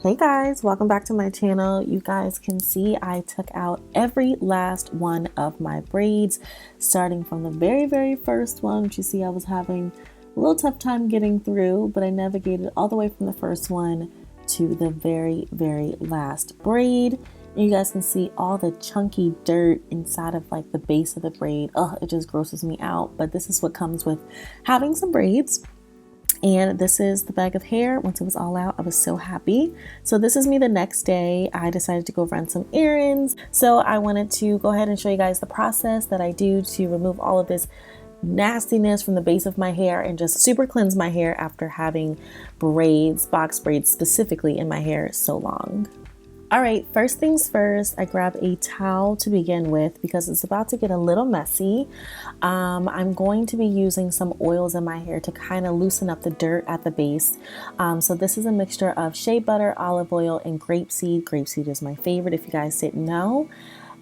Hey guys, welcome back to my channel. You guys can see I took out every last one of my braids, starting from the very first one, which you see I was having a little tough time getting through, but I navigated all the way from the first one to the very last braid. And you guys can see all the chunky dirt inside of like the base of the braid. Oh, it just grosses me out, but this is what comes with having some braids. And this is the bag of hair. Once it was all out, I was so happy. So this is me the next day. I decided to go run some errands. So I wanted to go ahead and show you guys the process that I do to remove all of this nastiness from the base of my hair and just super cleanse my hair after having braids, box braids specifically in my hair so long. All right, first things first, I grab a towel to begin with because it's about to get a little messy. I'm going to be using some oils in my hair to kind of loosen up the dirt at the base. So this is a mixture of shea butter, olive oil, and grapeseed. Grapeseed is my favorite if you guys didn't know.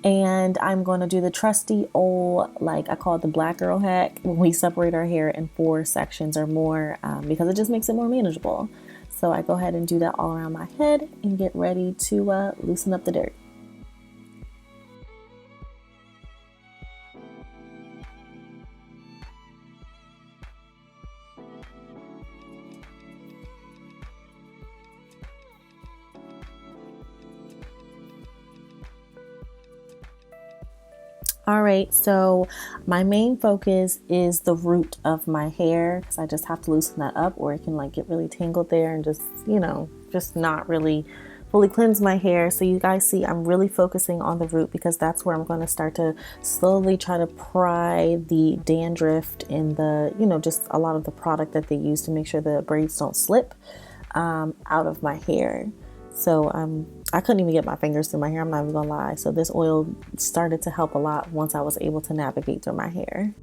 And I'm going to do the trusty old, like I call it the black girl hack, when we separate our hair in 4 sections or more because it just makes it more manageable. So I go ahead and do that all around my head and get ready to loosen up the dirt. All right, so my main focus is the root of my hair because I just have to loosen that up or it can like get really tangled there and just, just not really fully cleanse my hair. So you guys see I'm really focusing on the root because that's where I'm going to start to slowly try to pry the dandruff and the, just a lot of the product that they use to make sure the braids don't slip out of my hair. So I couldn't even get my fingers through my hair, I'm not even gonna lie. So this oil started to help a lot once I was able to navigate through my hair.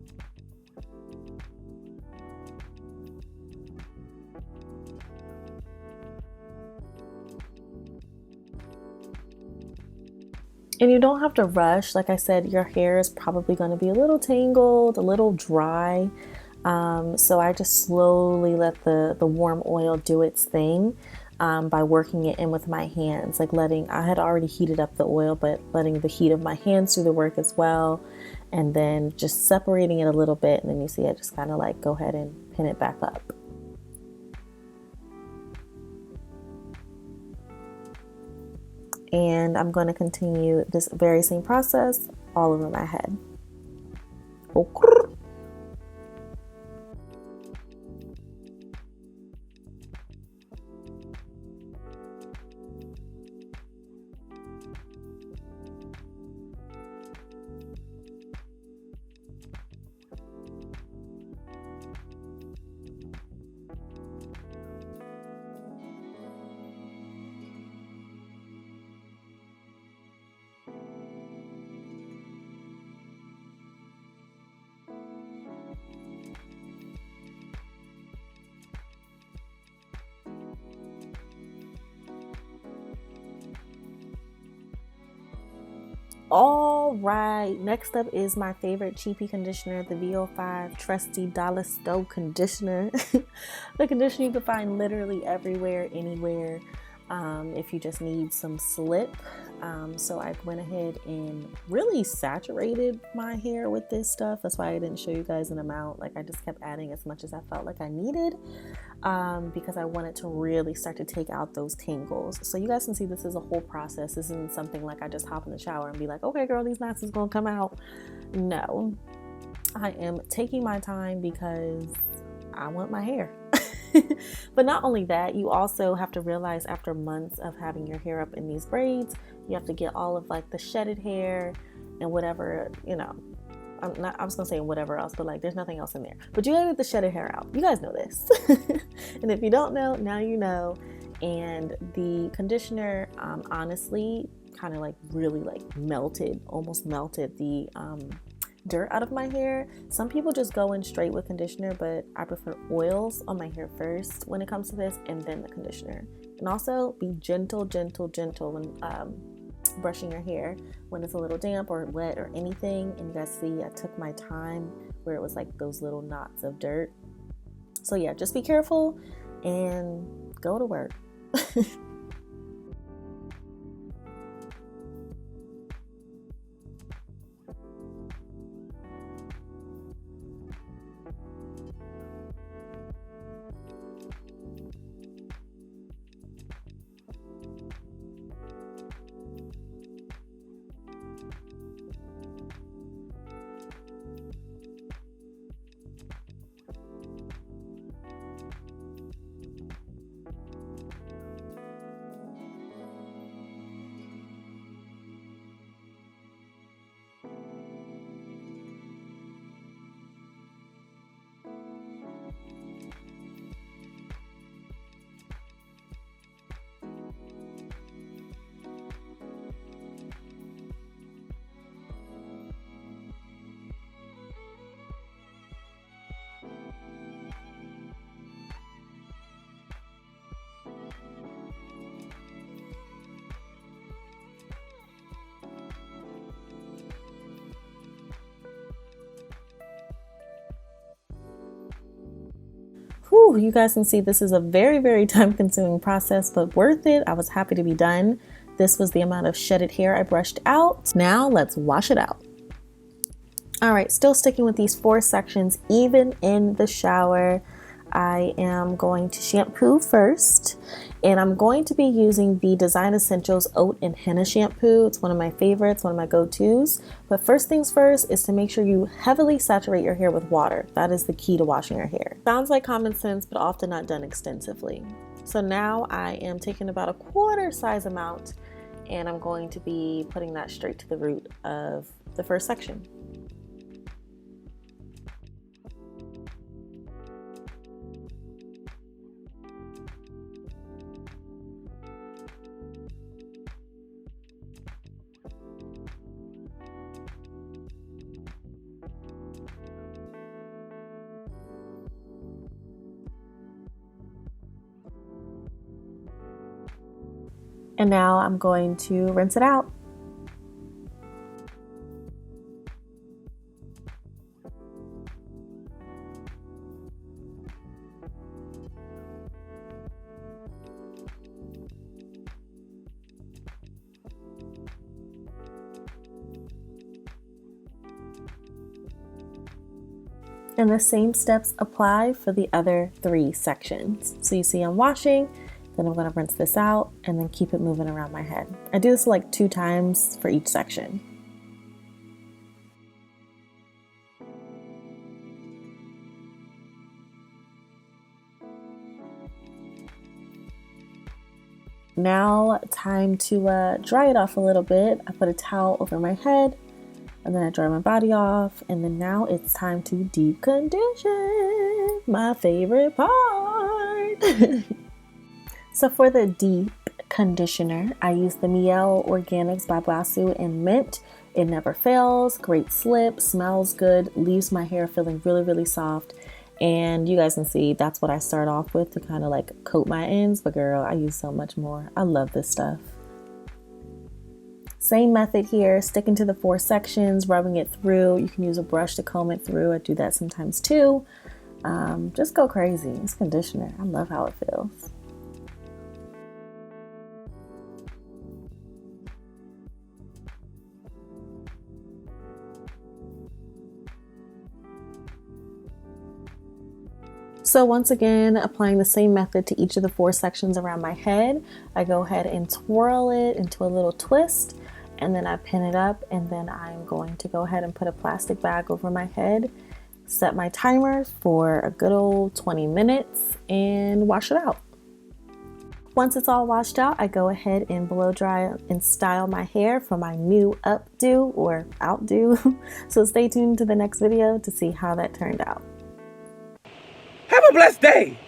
And you don't have to rush. Like I said, your hair is probably going to be a little tangled, a little dry. So I just slowly let the warm oil do its thing. By working it in with my hands, like I had already heated up the oil, but letting the heat of my hands do the work as well. And then just separating it a little bit. And then you see I just kind of like go ahead and pin it back up. And I'm going to continue this very same process all over my head. Okay. All right, next up is my favorite cheapy conditioner, the VO5 Trusty Dollar Store conditioner. The conditioner you can find literally everywhere, anywhere, if you just need some slip. So I went ahead and really saturated my hair with this stuff. That's why I didn't show you guys an amount. Like I just kept adding as much as I felt like I needed because I wanted to really start to take out those tangles. So you guys can see this is a whole process. This isn't something like I just hop in the shower and be like, okay girl, these knots is gonna come out. No, I am taking my time because I want my hair. But not only that, you also have to realize after months of having your hair up in these braids, you have to get all of like the shedded hair and whatever, I was gonna say whatever else, but like there's nothing else in there. But you gotta get the shedded hair out. You guys know this. And if you don't know, now you know. And the conditioner, honestly, kind of like really like almost melted the dirt out of my hair. Some people just go in straight with conditioner, but I prefer oils on my hair first when it comes to this, and then the conditioner. And also be gentle when brushing your hair when it's a little damp or wet or anything. And you guys see I took my time where it was like those little knots of dirt. So yeah, just be careful and go to work. Whew, you guys can see this is a very, very time consuming process, but worth it. I was happy to be done. This was the amount of shedded hair I brushed out. Now let's wash it out. All right, still sticking with these 4 sections, even in the shower. I am going to shampoo first, and I'm going to be using the Design Essentials Oat and Henna shampoo. It's one of my favorites, one of my go-tos. But first things first is to make sure you heavily saturate your hair with water. That is the key to washing your hair. Sounds like common sense, but often not done extensively. So now I am taking about a quarter size amount, and I'm going to be putting that straight to the root of the first section. And now I'm going to rinse it out. And the same steps apply for the other 3 sections. So you see I'm washing, then I'm going to rinse this out and then keep it moving around my head. I do this like 2 times for each section. Now time to dry it off a little bit. I put a towel over my head and then I dry my body off, and then now it's time to deep condition, my favorite part. So for the deep conditioner, I use the Mielle Organics by Blasu in Mint. It never fails, great slip, smells good, leaves my hair feeling really, really soft. And you guys can see that's what I start off with to kind of like coat my ends, but girl, I use so much more. I love this stuff. Same method here, sticking to the 4 sections, rubbing it through. You can use a brush to comb it through. I do that sometimes too. Just go crazy. It's conditioner. I love how it feels. So once again, applying the same method to each of the 4 sections around my head, I go ahead and twirl it into a little twist, and then I pin it up, and then I'm going to go ahead and put a plastic bag over my head, set my timer for a good old 20 minutes, and wash it out. Once it's all washed out, I go ahead and blow dry and style my hair for my new updo or outdo. So stay tuned to the next video to see how that turned out. Have a blessed day.